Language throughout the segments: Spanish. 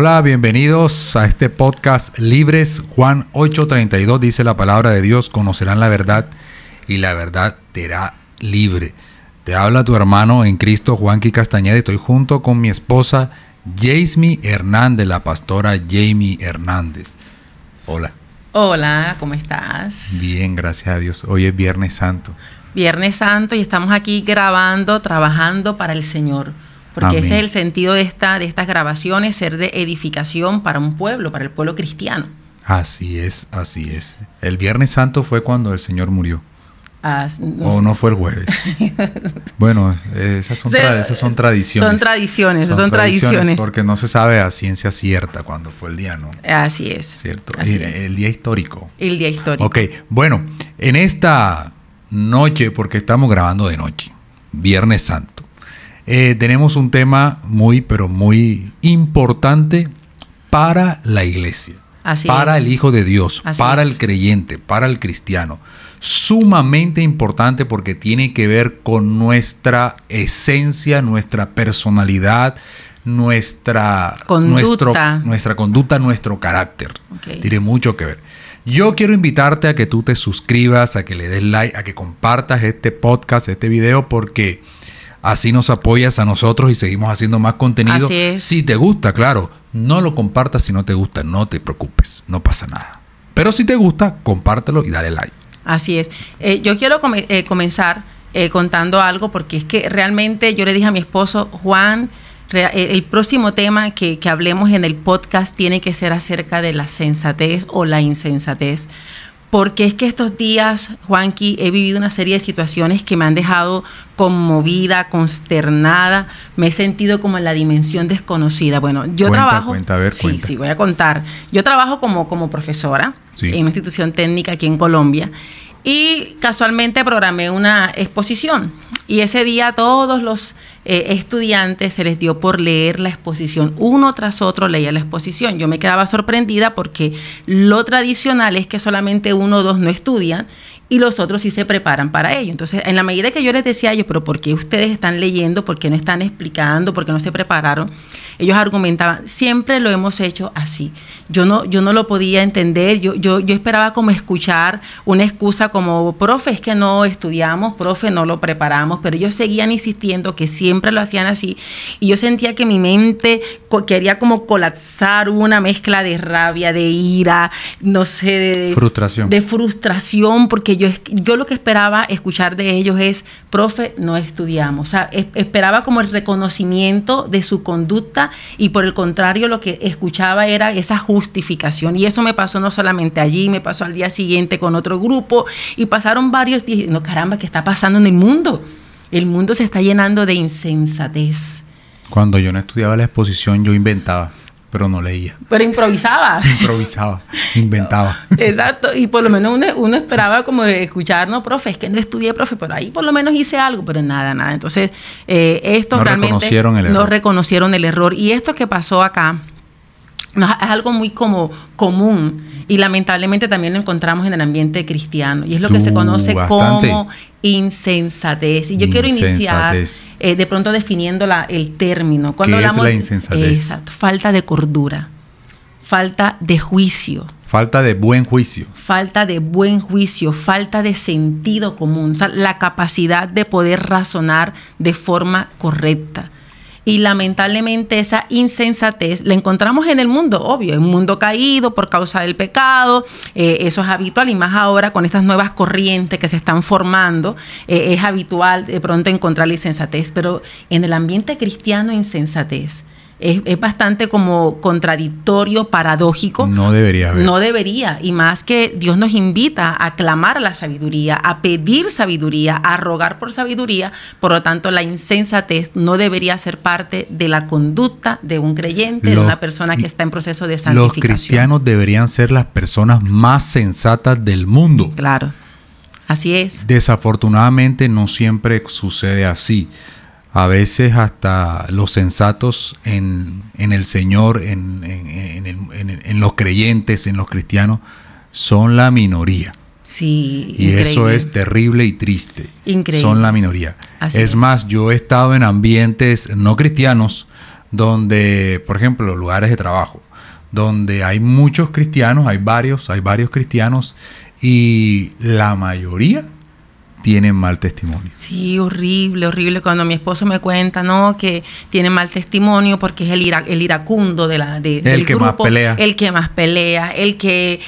Hola, bienvenidos a este podcast Libres. Juan 8:32 dice la palabra de Dios: conocerán la verdad y la verdad te hará libre. Te habla tu hermano en Cristo, Juanqui Castañeda. Estoy junto con mi esposa Jaime Hernández, la pastora Jaime Hernández. Hola. Hola, ¿cómo estás? Bien, gracias a Dios. Hoy es Viernes Santo. Viernes Santo y estamos aquí grabando, trabajando para el Señor. Porque Amén. ese es el sentido de estas grabaciones, ser de edificación para un pueblo, para el pueblo cristiano. Así es, así es. El Viernes Santo fue cuando el Señor murió. ¿O no fue el jueves? Bueno, esas son tradiciones. Son tradiciones. Porque no se sabe a ciencia cierta cuándo fue el día, ¿no? Así es. ¿Cierto? Así El día histórico. El día histórico. Ok, bueno, en esta noche, porque estamos grabando de noche, Viernes Santo, tenemos un tema muy importante para la iglesia. Para el Hijo de Dios, para el creyente, para el cristiano. Sumamente importante porque tiene que ver con nuestra esencia, nuestra personalidad, nuestra conducta, nuestro carácter. Okay. Tiene mucho que ver. Yo quiero invitarte a que tú te suscribas, a que le des like, a que compartas este podcast, este video, porque así nos apoyas a nosotros y seguimos haciendo más contenido. Así es. Si te gusta, claro, no lo compartas si no te gusta, no te preocupes, no pasa nada. Pero si te gusta, compártelo y dale like. Así es. Yo quiero comenzar contando algo, porque es que realmente yo le dije a mi esposo, Juan, el próximo tema que hablemos en el podcast tiene que ser acerca de la sensatez o la insensatez. Porque es que estos días, Juanqui, he vivido una serie de situaciones que me han dejado conmovida, consternada. Me he sentido como en la dimensión desconocida. Bueno, yo trabajo... Cuenta. Sí, voy a contar. Yo trabajo como profesora en una institución técnica aquí en Colombia. Y casualmente programé una exposición. Y ese día todos los estudiantes se les dio por leer la exposición. Uno tras otro leía la exposición. Yo me quedaba sorprendida porque lo tradicional es que solamente uno o dos no estudian y los otros sí se preparan para ello. Entonces, en la medida que yo les decía a ellos, pero ¿por qué ustedes están leyendo? ¿Por qué no están explicando? ¿Por qué no se prepararon? Ellos argumentaban, siempre lo hemos hecho así. Yo no lo podía entender. Yo esperaba como escuchar una excusa como, profe, es que no estudiamos, profe, no lo preparamos, pero ellos seguían insistiendo que siempre lo hacían así. Y yo sentía que mi mente quería como colapsar, una mezcla de rabia, de ira, no sé, de frustración, porque yo lo que esperaba escuchar de ellos es, profe, no estudiamos. O sea, esperaba como el reconocimiento de su conducta y por el contrario lo que escuchaba era esa justificación. Y eso me pasó no solamente allí, me pasó al día siguiente con otro grupo y pasaron varios días. No, caramba, ¿qué está pasando en el mundo? El mundo se está llenando de insensatez. Cuando yo no estudiaba la exposición, yo inventaba. Pero no leía. Pero improvisaba. Inventaba. Exacto. Y por lo menos uno esperaba como escuchar, no, profe, es que no estudié, profe, pero ahí por lo menos hice algo, pero nada. Entonces, esto realmente no reconocieron el error. Y esto que pasó acá es algo muy como común y lamentablemente también lo encontramos en el ambiente cristiano. Y es lo que se conoce como insensatez. Y yo quiero iniciar de pronto definiendo el término. Cuando ¿Qué es la insensatez? Exacto, falta de cordura, falta de juicio. Falta de buen juicio. Falta de buen juicio, falta de sentido común. O sea, la capacidad de poder razonar de forma correcta. Y lamentablemente esa insensatez la encontramos en el mundo, obvio, en un mundo caído por causa del pecado. Eso es habitual y más ahora con estas nuevas corrientes que se están formando, es habitual de pronto encontrar la insensatez. Pero en el ambiente cristiano, insensatez es bastante como contradictorio, paradójico. No debería haber. No debería. Y más que Dios nos invita a clamar a la sabiduría, a pedir sabiduría, a rogar por sabiduría. Por lo tanto, la insensatez no debería ser parte de la conducta de un creyente, de una persona que está en proceso de santificación. Los cristianos deberían ser las personas más sensatas del mundo. Claro. Así es. Desafortunadamente no siempre sucede así. A veces hasta los sensatos en el Señor, en los creyentes, en los cristianos, son la minoría. Sí, y increíble. Eso es terrible y triste. Increíble. Son la minoría. Así es más, yo he estado en ambientes no cristianos donde, por ejemplo, los lugares de trabajo, donde hay muchos cristianos, hay varios cristianos, y la mayoría tienen mal testimonio. Sí, horrible, horrible. Cuando mi esposo me cuenta, ¿no?, que tiene mal testimonio porque es el iracundo del grupo, más pelea. El que más pelea, el que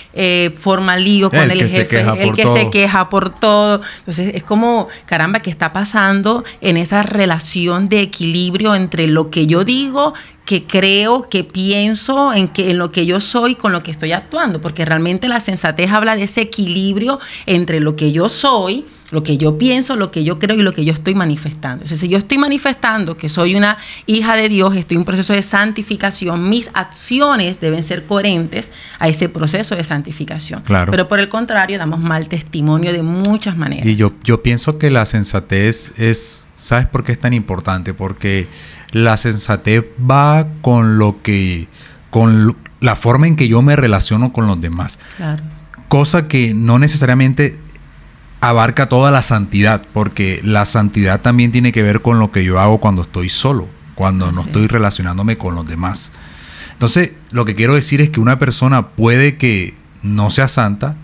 forma lío con el jefe, el que se queja por todo. Entonces, es como, caramba, ¿qué está pasando en esa relación de equilibrio entre lo que yo digo, que creo, que pienso, en lo que yo soy con lo que estoy actuando? Porque realmente la sensatez habla de ese equilibrio entre lo que yo soy, lo que yo pienso, lo que yo creo y lo que yo estoy manifestando. Entonces, si yo estoy manifestando que soy una hija de Dios, estoy en un proceso de santificación, mis acciones deben ser coherentes a ese proceso de santificación. Claro. Pero por el contrario, damos mal testimonio de muchas maneras. Y yo pienso que la sensatez es, ¿sabes por qué es tan importante? Porque la sensatez va con la forma en que yo me relaciono con los demás. Claro. Cosa que no necesariamente abarca toda la santidad, porque la santidad también tiene que ver con lo que yo hago cuando estoy solo, cuando no estoy relacionándome con los demás. Entonces, lo que quiero decir es que una persona puede que no sea santa,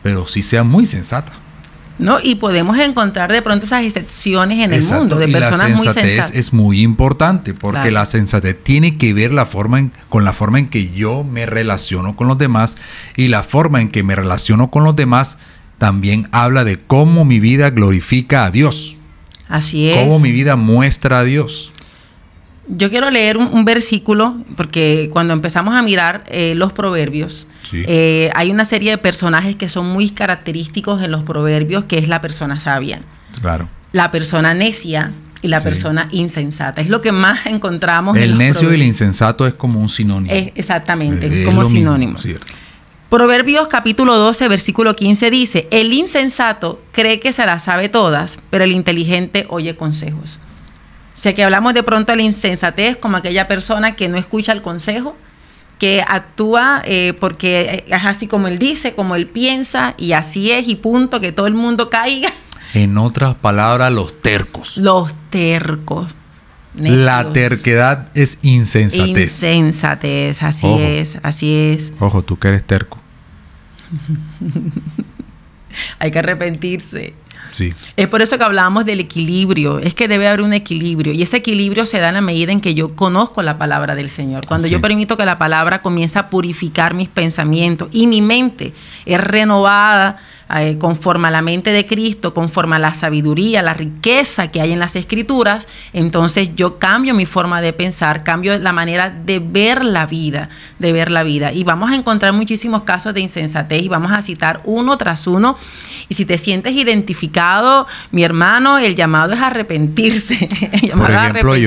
pero sí sea muy sensata. ¿No? Y podemos encontrar de pronto esas excepciones en el mundo de personas muy sensatas. La sensatez es muy importante porque claro, la sensatez tiene que ver con la forma en que yo me relaciono con los demás, y la forma en que me relaciono con los demás también habla de cómo mi vida glorifica a Dios. Así es. Cómo mi vida muestra a Dios. Yo quiero leer un versículo, porque cuando empezamos a mirar los proverbios, sí, hay una serie de personajes que son muy característicos en los proverbios, que es la persona sabia, claro, la persona necia y la persona insensata. Es lo que más encontramos en los necio proverbios. Y el insensato es como un sinónimo. Exactamente, es como sinónimo. Mismo, ¿cierto? Proverbios capítulo 12, versículo 15 dice: el insensato cree que se las sabe todas, pero el inteligente oye consejos. O sea, que hablamos de pronto de la insensatez como aquella persona que no escucha el consejo, que actúa porque es así como él dice, como él piensa, y así es, y punto, que todo el mundo caiga. En otras palabras, los tercos. Los tercos. Necios. La terquedad es insensatez. Insensatez, así Ojo. es, así es. Ojo, tú que eres terco. Hay que arrepentirse. Sí. Es por eso que hablábamos del equilibrio. Es que debe haber un equilibrio, y ese equilibrio se da en la medida en que yo conozco la palabra del Señor. Cuando yo permito que la palabra comience a purificar mis pensamientos y mi mente es renovada conforme a la mente de Cristo, conforme a la sabiduría, la riqueza que hay en las Escrituras, entonces yo cambio mi forma de pensar, cambio la manera de ver la vida, y vamos a encontrar muchísimos casos de insensatez y vamos a citar uno tras uno. Y si te sientes identificado, mi hermano, el llamado es arrepentirse. Por ejemplo,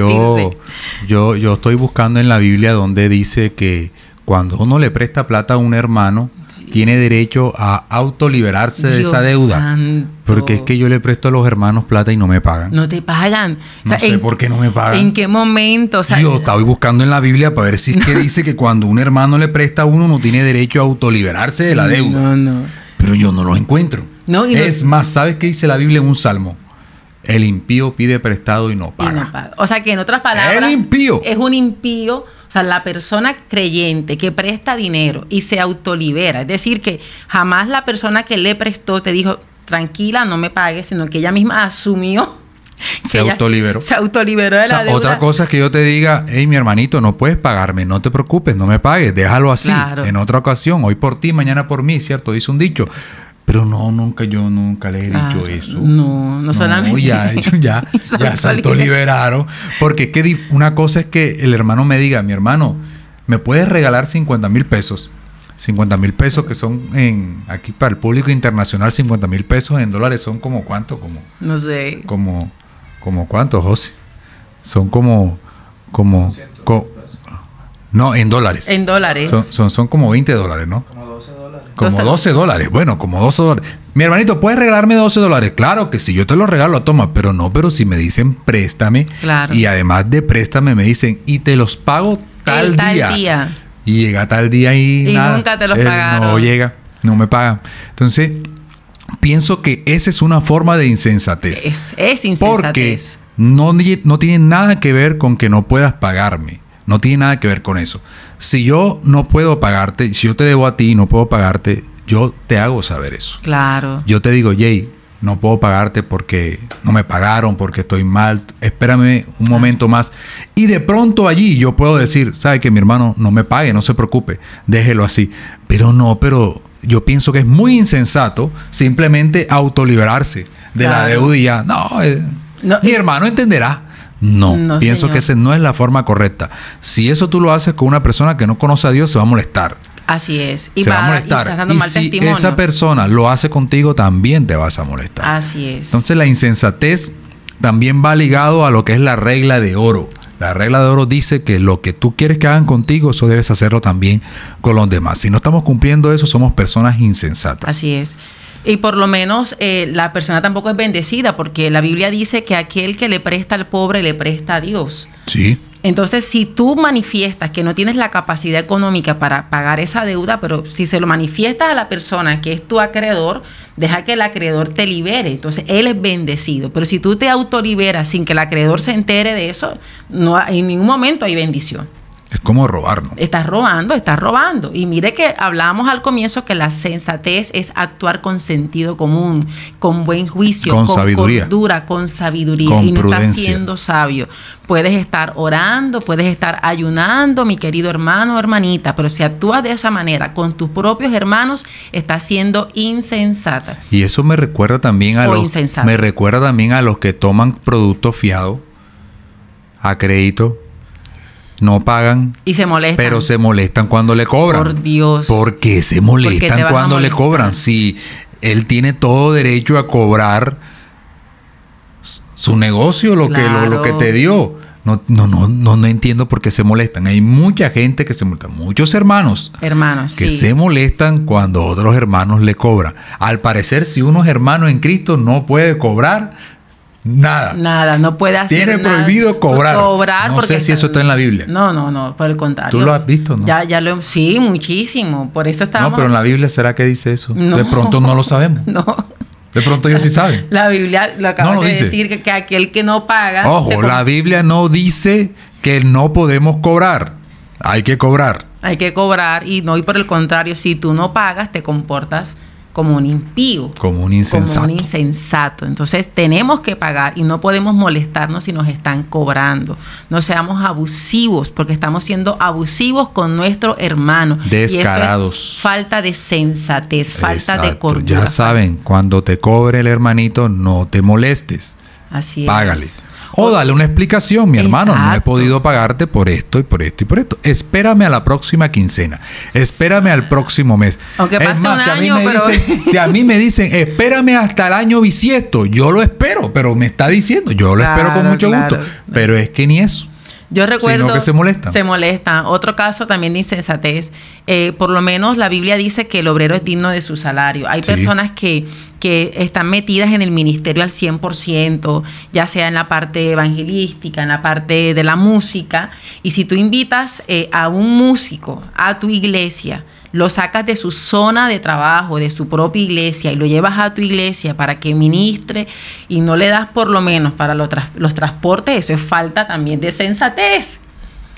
yo estoy buscando en la Biblia donde dice que cuando uno le presta plata a un hermano, sí, tiene derecho a autoliberarse de esa deuda. Santo. Porque es que yo le presto a los hermanos plata y no me pagan. No te pagan. O sea, no sé por qué no me pagan. ¿En qué momento? O sea, yo estaba buscando en la Biblia para ver si es que dice que cuando un hermano le presta a uno no tiene derecho a autoliberarse de la deuda. No. Pero yo no lo encuentro. No, es más, ¿sabes qué dice la Biblia en un salmo? El impío pide prestado y no paga. O sea, que en otras palabras, el impío es un impío. O sea, la persona creyente que presta dinero y se autolibera. Es decir, que jamás la persona que le prestó te dijo, tranquila, no me pagues, sino que ella misma asumió. Se autoliberó. Se autoliberó de la deuda. Otra cosa es que yo te diga, hey, mi hermanito, no puedes pagarme, no te preocupes, no me pagues, déjalo así. Claro. En otra ocasión, hoy por ti, mañana por mí, ¿cierto? Dice un dicho. Pero yo nunca le he dicho eso. No solamente. Ya se autoliberaron. Porque una cosa es que el hermano me diga, mi hermano, ¿me puedes regalar 50,000 pesos? 50,000 pesos que son aquí para el público internacional, 50,000 pesos en dólares son como ¿cuánto? No sé. Como ¿cuánto, José? Son no, en dólares. En dólares. Son como $20, ¿no? Como $12. Como $12. Bueno, como $12. Mi hermanito, ¿puedes regalarme $12? Claro que sí, yo te lo regalo, toma. Pero si me dicen préstame, claro, y además de préstame me dicen, y te los pago tal día. Y llega tal día y nada. Nunca te los pagaron. No llega, no me pagan. Entonces, pienso que esa es una forma de insensatez. Es insensatez. Porque no tiene nada que ver con que no puedas pagarme. No tiene nada que ver con eso. Si yo no puedo pagarte, si yo te debo a ti y no puedo pagarte, yo te hago saber eso. Claro. Yo te digo, Jay, no puedo pagarte porque no me pagaron, porque estoy mal. Espérame un momento más. Y de pronto allí yo puedo decir, ¿sabe que mi hermano no me pague? No se preocupe, déjelo así. Pero yo pienso que es muy insensato simplemente autoliberarse de la deuda y ya. Mi hermano entenderá. No, pienso que esa no es la forma correcta. Si eso tú lo haces con una persona que no conoce a Dios, se va a molestar. Así es. Se va a molestar. Y si esa persona lo hace contigo, también te vas a molestar. Así es. Entonces la insensatez también va ligado a lo que es la regla de oro. La regla de oro dice que lo que tú quieres que hagan contigo, eso debes hacerlo también con los demás. Si no estamos cumpliendo eso, somos personas insensatas. Así es. Y por lo menos la persona tampoco es bendecida, porque la Biblia dice que aquel que le presta al pobre le presta a Dios. Sí. Entonces, si tú manifiestas que no tienes la capacidad económica para pagar esa deuda, pero si se lo manifiestas a la persona que es tu acreedor, deja que el acreedor te libere. Entonces, él es bendecido. Pero si tú te autoliberas sin que el acreedor se entere de eso, no en ningún momento hay bendición. Es como robar, ¿no? Estás robando. Y mire que hablábamos al comienzo que la sensatez es actuar con sentido común, con buen juicio, con sabiduría. Cordura, con sabiduría. Con y no prudencia. estás siendo sabio. Puedes estar orando, puedes estar ayunando, mi querido hermano o hermanita, pero si actúas de esa manera con tus propios hermanos, estás siendo insensata. Y eso me recuerda también a los que toman productos fiados a crédito. No pagan. Y se molestan. Pero se molestan cuando le cobran. Por Dios. ¿Por qué se molestan cuando le cobran? Si él tiene todo derecho a cobrar su negocio, lo que te dio. No entiendo por qué se molestan. Hay mucha gente que se molesta. Muchos hermanos que se molestan cuando otros hermanos le cobran. Al parecer, si uno es hermano en Cristo, no puede cobrar nada, no puede hacer nada. Tiene prohibido cobrar. No sé si eso está en la Biblia. No, por el contrario. ¿Tú lo has visto, no? Sí, muchísimo. Por eso estábamos... No, pero en la Biblia, ¿será que dice eso? No. De pronto no lo sabemos. No. De pronto ellos sí saben. La Biblia lo acaba de decir que aquel que no paga... Ojo, la Biblia no dice que no podemos cobrar. Hay que cobrar. Hay que cobrar y por el contrario, si tú no pagas, te comportas como un impío. Como un insensato. Como un insensato. Entonces tenemos que pagar y no podemos molestarnos si nos están cobrando. No seamos abusivos, porque estamos siendo abusivos con nuestro hermano. Descarados. Y eso es falta de sensatez, falta de cordura. Ya saben, cuando te cobre el hermanito, no te molestes. Así es. Págale. O dale una explicación, mi hermano, no he podido pagarte por esto y por esto y por esto. Espérame a la próxima quincena. Espérame al próximo mes. Aunque pase un año, si a mí me dicen, espérame hasta el año bisiesto, yo lo espero, pero me está diciendo, yo lo espero con mucho gusto. Pero es que ni eso. Yo recuerdo... Sino que se molestan. Se molestan. Otro caso también de insensatez. Por lo menos la Biblia dice que el obrero es digno de su salario. Hay personas que están metidas en el ministerio al 100%, ya sea en la parte evangelística, en la parte de la música. Y si tú invitas a un músico a tu iglesia, lo sacas de su zona de trabajo, de su propia iglesia, y lo llevas a tu iglesia para que ministre y no le das por lo menos para los transportes, eso es falta también de sensatez.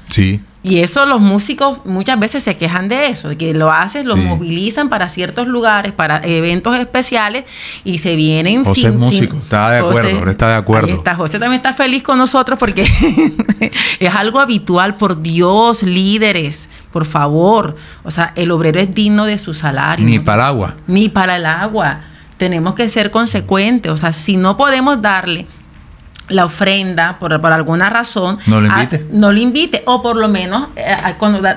Sí. Y eso los músicos muchas veces se quejan de eso, de que lo hacen, los movilizan para ciertos lugares, para eventos especiales y se vienen José es músico, está de acuerdo. Ahí está, José también está feliz con nosotros porque es algo habitual. Por Dios, líderes, por favor. O sea, el obrero es digno de su salario. Ni para el agua. Ni para el agua. Tenemos que ser consecuentes. O sea, si no podemos darle la ofrenda por alguna razón, no lo invite. O por lo menos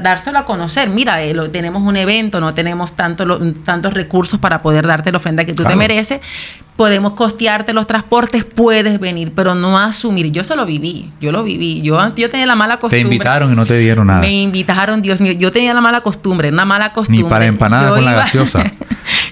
dárselo a conocer. Mira, tenemos un evento, no tenemos tantos recursos para poder darte la ofrenda que tú te mereces. Podemos costearte los transportes, puedes venir, pero no asumir. Yo lo viví. Yo tenía la mala costumbre. Te invitaron y no te dieron nada. Me invitaron, Dios mío. Yo tenía la mala costumbre, una mala costumbre. Ni para empanada con la gaseosa.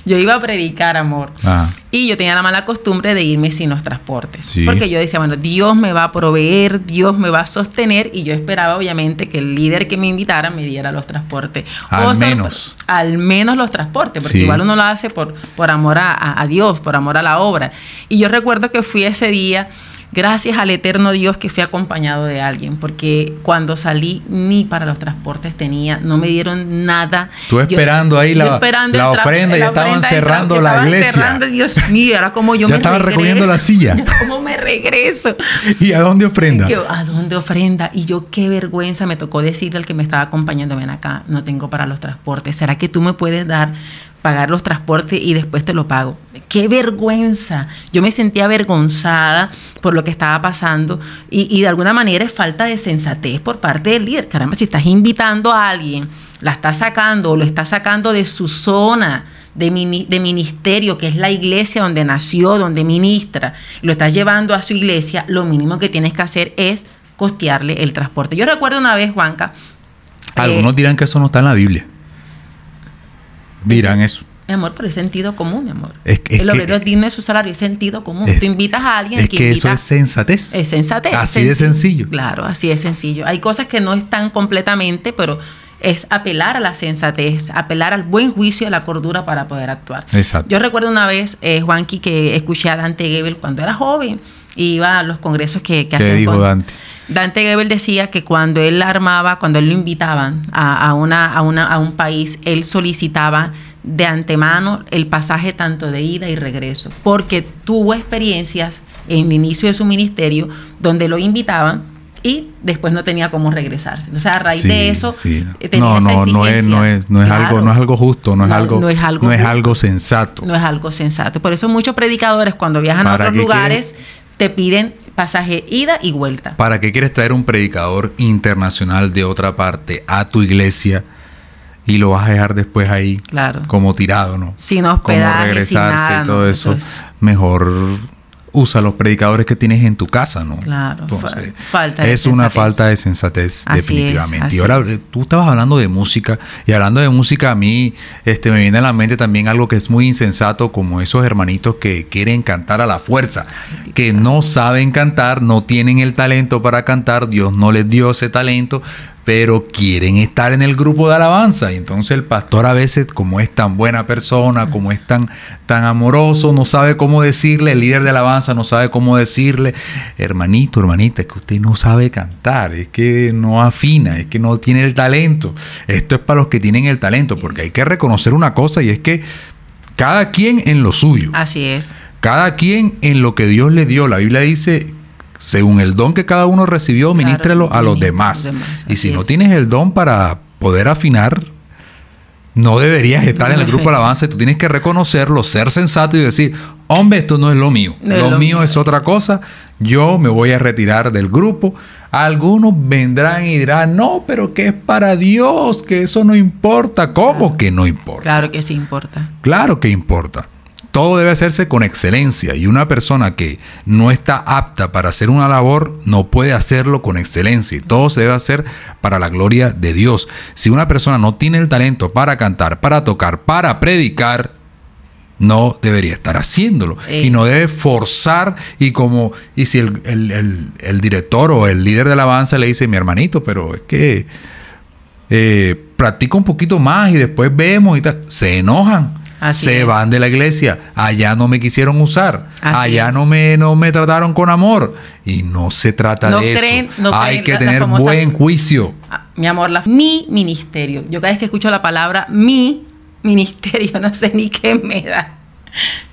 Yo iba a predicar, amor. Ajá. Y yo tenía la mala costumbre de irme sin los transportes. Sí. Porque yo decía, bueno, Dios me va a proveer, Dios me va a sostener. Y yo esperaba, obviamente, que el líder que me invitara me diera los transportes. Al menos los transportes. Porque igual uno lo hace por amor a Dios, por amor a la obra. Y yo recuerdo que fui ese día gracias al eterno Dios que fui acompañado de alguien, porque cuando salí ni para los transportes tenía, no me dieron nada. Tú esperando ahí la ofrenda, ya estaban cerrando la iglesia. Dios mío, ahora como yo ya me estaban regreso, recogiendo la silla. ¿Cómo me regreso? ¿Y a dónde ofrenda? ¿A dónde ofrenda? Y yo, qué vergüenza, me tocó decirle al que me estaba acompañando, ven acá, no tengo para los transportes, ¿será que tú me puedes pagar los transportes y después te lo pago? ¡Qué vergüenza! Yo me sentía avergonzada por lo que estaba pasando y de alguna manera es falta de sensatez por parte del líder. Caramba, si estás invitando a alguien, la estás sacando o lo estás sacando de su zona de ministerio, que es la iglesia donde nació, donde ministra, lo estás llevando a su iglesia, lo mínimo que tienes que hacer es costearle el transporte. Yo recuerdo una vez, Juanca, algunos dirán que eso no está en la Biblia. Dirán eso. Mi amor, pero es sentido común, mi amor. El obrero es digno de su salario, es sentido común. Tú invitas a alguien es que eso es sensatez. Es sensatez. Así de sencillo. Claro, así de sencillo. Hay cosas que no están completamente, pero es apelar a la sensatez, apelar al buen juicio y a la cordura para poder actuar. Exacto. Yo recuerdo una vez, Juanqui, que escuché a Dante Gebel cuando era joven, iba a los congresos que hacen. ¿Qué dijo Dante? Dante Gebel decía que cuando él lo invitaban a un país, él solicitaba de antemano el pasaje tanto de ida y regreso, porque tuvo experiencias en el inicio de su ministerio donde lo invitaban y después no tenía cómo regresarse. O sea, a raíz de eso tenía esa exigencia. No es algo justo, no es algo sensato. No es algo sensato. Por eso muchos predicadores cuando viajan a otros lugares te piden pasaje ida y vuelta. ¿Para qué quieres traer un predicador internacional de otra parte a tu iglesia y lo vas a dejar después ahí como tirado, ¿no? Sin hospedaje, como regresarse sin nada, y todo eso? Mejor usa los predicadores que tienes en tu casa, ¿no? Claro. Entonces, falta de es una falta de sensatez, definitivamente. Y ahora tú estabas hablando de música, y hablando de música a mí me viene a la mente también algo que es muy insensato, como esos hermanitos que quieren cantar a la fuerza, que no saben cantar, no tienen el talento para cantar, Dios no les dio ese talento, pero quieren estar en el grupo de alabanza. Y entonces el pastor a veces, como es tan buena persona, como es tan amoroso, no sabe cómo decirle, el líder de alabanza no sabe cómo decirle, hermanito, hermanita, es que usted no sabe cantar, es que no afina, es que no tiene el talento. Esto es para los que tienen el talento, porque hay que reconocer una cosa, y es que cada quien en lo suyo. Así es. Cada quien en lo que Dios le dio. La Biblia dice, según el don que cada uno recibió, ministrelo a los demás. Y si no tienes el don para poder afinar, no deberías estar en el grupo de alabanza. Tú tienes que reconocerlo, ser sensato y decir, hombre, esto no es lo mío. Lo mío es otra cosa. Yo me voy a retirar del grupo. Algunos vendrán y dirán, no, pero que es para Dios, que eso no importa. ¿Cómo que no importa? Claro que sí importa. Claro que importa. Todo debe hacerse con excelencia, y una persona que no está apta para hacer una labor no puede hacerlo con excelencia, y todo se debe hacer para la gloria de Dios. Si una persona no tiene el talento para cantar, para tocar, para predicar, no debería estar haciéndolo y no debe forzar. Y si el director o el líder de alabanza le dice, mi hermanito, pero es que practica un poquito más y después vemos y tal, se enojan. Se van de la iglesia. Allá no me quisieron usar. Allá no me trataron con amor. Y no se trata de eso. Hay que tener buen juicio. Mi amor, mi ministerio. Yo cada vez que escucho la palabra mi ministerio, no sé ni qué me da.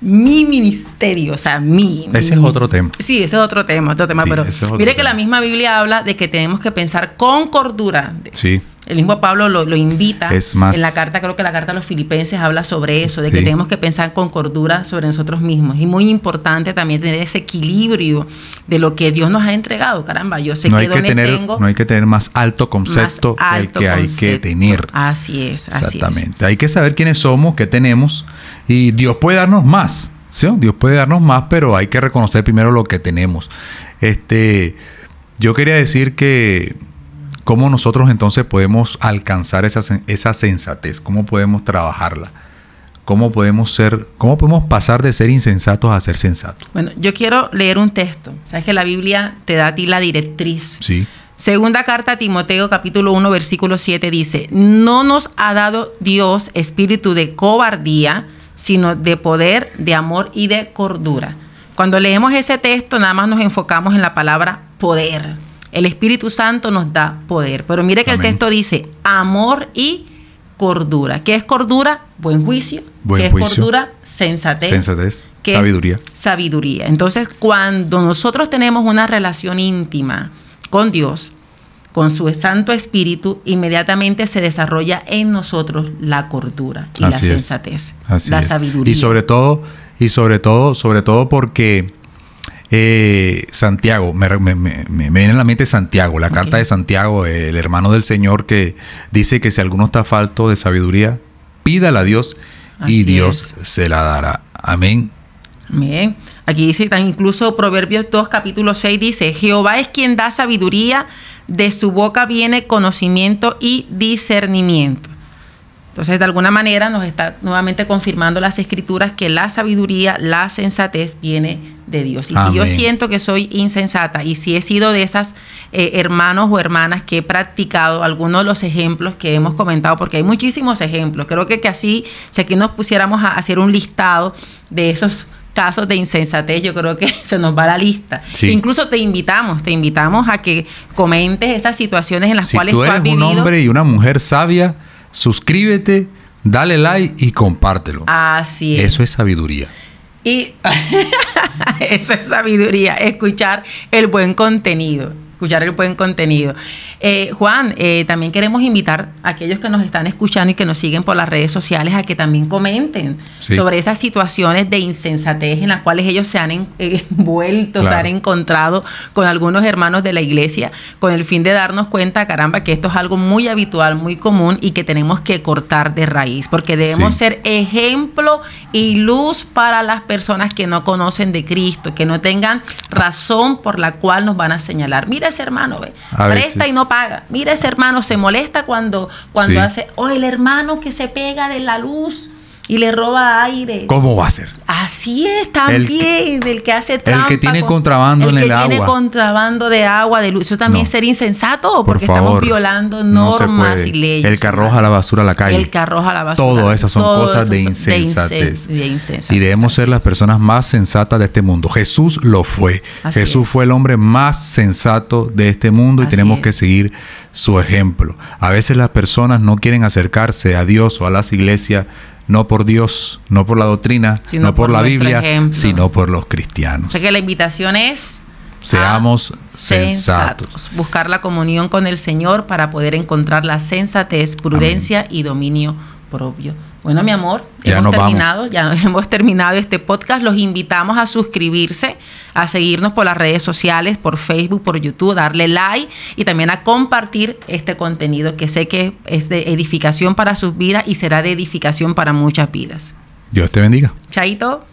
Mi ministerio, o sea, Ese es otro tema. Sí, ese es otro tema. Pero mire que la misma Biblia habla de que tenemos que pensar con cordura. Sí. El mismo Pablo lo invita en la carta, creo que la carta a los Filipenses habla sobre eso, de que tenemos que pensar con cordura sobre nosotros mismos. Y muy importante también tener ese equilibrio de lo que Dios nos ha entregado. Caramba, yo sé no hay que tener más alto concepto del que hay que tener. Así es. Exactamente. Hay que saber quiénes somos, qué tenemos, y Dios puede darnos más. ¿Sí? Dios puede darnos más, pero hay que reconocer primero lo que tenemos. Yo quería decir que ¿cómo nosotros entonces podemos alcanzar esa sensatez? ¿Cómo podemos trabajarla? ¿Cómo podemos pasar de ser insensatos a ser sensatos? Bueno, yo quiero leer un texto. Sabes que la Biblia te da a ti la directriz. Sí. Segunda carta a Timoteo, capítulo 1, versículo 7 dice, no nos ha dado Dios espíritu de cobardía, sino de poder, de amor y de cordura. Cuando leemos ese texto, nada más nos enfocamos en la palabra poder. El Espíritu Santo nos da poder. Pero mire que el texto dice amor y cordura. ¿Qué es cordura? Buen juicio. ¿Qué es cordura? Sensatez. Sensatez. Sabiduría. Sabiduría. Entonces, cuando nosotros tenemos una relación íntima con Dios, con su Santo Espíritu, inmediatamente se desarrolla en nosotros la cordura y la sensatez, la sabiduría. Y sobre todo porque Santiago, me viene a la mente Santiago, la carta de Santiago, el hermano del Señor, que dice que si alguno está falto de sabiduría, pídala a Dios y Dios se la dará. Amén. Amén. Aquí dice, incluso Proverbios 2, capítulo 6, dice, Jehová es quien da sabiduría, de su boca viene conocimiento y discernimiento. Entonces, de alguna manera nos está nuevamente confirmando las Escrituras que la sabiduría, la sensatez viene de Dios. Y si yo siento que soy insensata y si he sido de esas hermanos o hermanas que he practicado algunos de los ejemplos que hemos comentado, porque hay muchísimos ejemplos, creo que así, si aquí nos pusiéramos a hacer un listado de esos casos de insensatez, yo creo que se nos va la lista. Sí. Incluso te invitamos a que comentes esas situaciones en las cuales tú has vivido. Si tú eres un hombre y una mujer sabia, suscríbete, dale like y compártelo. Así es. Eso es sabiduría. Y eso es sabiduría, escuchar el buen contenido. Juan, también queremos invitar a aquellos que nos están escuchando y que nos siguen por las redes sociales a que también comenten sobre esas situaciones de insensatez en las cuales ellos se han envuelto, se han encontrado con algunos hermanos de la iglesia, con el fin de darnos cuenta, caramba, que esto es algo muy habitual, muy común y que tenemos que cortar de raíz, porque debemos ser ejemplo y luz para las personas que no conocen de Cristo, que no tengan razón por la cual nos van a señalar. Mira ese hermano, presta y no paga. Mira ese hermano, se molesta cuando hace, el hermano que se pega de la luz y le roba aire. ¿Cómo va a ser? Así es, también, el que hace trampa. El que tiene contrabando en el agua. El que tiene contrabando de agua, de luz. Eso también es ser insensato, porque estamos violando normas y leyes. El que arroja la basura a la calle. El que arroja la basura. Todo esas son cosas de insensatez. Y debemos ser las personas más sensatas de este mundo. Jesús lo fue. Jesús fue el hombre más sensato de este mundo y tenemos que seguir su ejemplo. A veces las personas no quieren acercarse a Dios o a las iglesias, no por Dios, no por la doctrina, no por la Biblia, sino por los cristianos. O sea que la invitación es seamos sensatos. Buscar la comunión con el Señor para poder encontrar la sensatez, prudencia y dominio propio. Bueno, mi amor, ya hemos terminado este podcast. Los invitamos a suscribirse, a seguirnos por las redes sociales, por Facebook, por YouTube, darle like y también a compartir este contenido que sé que es de edificación para sus vidas y será de edificación para muchas vidas. Dios te bendiga. Chaito.